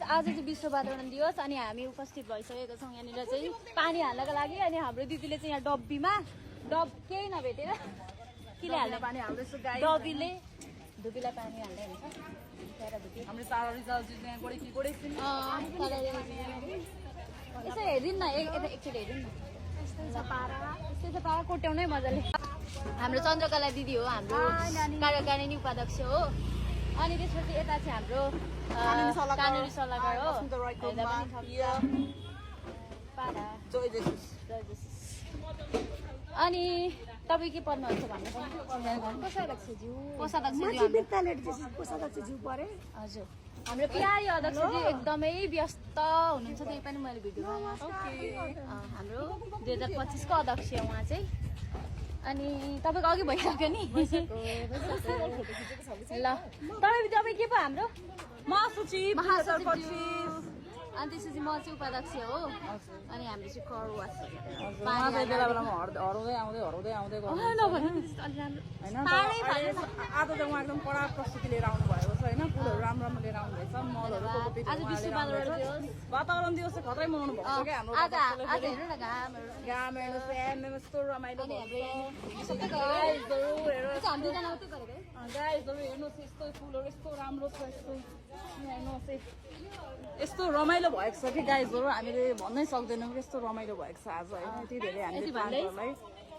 आज चाहिँ विश्व वातावरण दिवस अनि हामी उपस्थित भइसकेका छौँ यहाँनिर चाहिँ पानी हाल्नको लागि अनि हाम्रो दिदीले चाहिँ यहाँ डब्बीमा केही नभेटेर किले हाल्ने पानी हाल्दैछ डब्बीले धुपीलाई पानी हाल्दै हुन्छ यसो हेरिदिनु न एकचोटि हेरिदिनु न यस्तै छ पारा कोट्याउनै मजाले हाम्रो चन्द्रकला दिदी हो हाम्रो कार्यकारिणी उपाध्यक्ष हो अनि त्यसपछि यता चाहिँ हाम्रो कानुनी सल्लाहकार हो अनि तपाईँ के पढ्नुहुन्छ भन्नुहोस् हजुर हाम्रो प्यारी अध्यक्षजी एकदमै व्यस्त हुनुहुन्छ त्यही पनि मैले भिडियोमा हाम्रो 2025 को अध्यक्ष उहाँ चाहिँ अनि तपाईँको अघि भइसक्यो नि ल तपाईँ के पो हाम्रो महासचिव अनि त्यसपछि म चाहिँ उपाध्यक्ष हो अनि हाम्रो चाहिँ करवास आज त उहाँ एकदम कडा प्रस्तुति लिएर आउनु भएको छ होइन फुलहरू राम्रो राम्रो लिएर आउनु भएछ मलहरू वातावरण दिवस चाहिँ खतरै मनाउनु भएको छ क्या हाम्रो घाम हेर्नुहोस् यस्तो रमाइलो गाइजहरू हेर्नुहोस् यस्तो फुलहरू यस्तो राम्रो छ यस्तो हेर्नुहोस् यस्तो रमाइलो भएको छ कि गाइजहरू हामीले भन्नै सक्दैनौँ यस्तो रमाइलो भएको छ आज होइन यति धेरै हामीले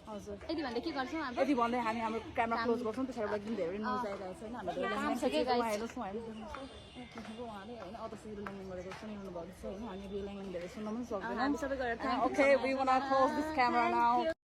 हजुर यति भन्दा के गर्छौँ यति भन्दै हामी हाम्रो क्यामेरा क्लोज गर्छौँ त्यसबाट एकदम धेरै न्युज आइरहेको छ होइन हाम्रो हेर्नुहोस् उहाँले होइन अध्यक्षजीले ल्याङ्गिङ गरेको सुनिरहनु भएको छ होइन हामी ल्याङ्गिङ धेरै सुन्न पनि सक्दैनौँ okay we want to close this camera now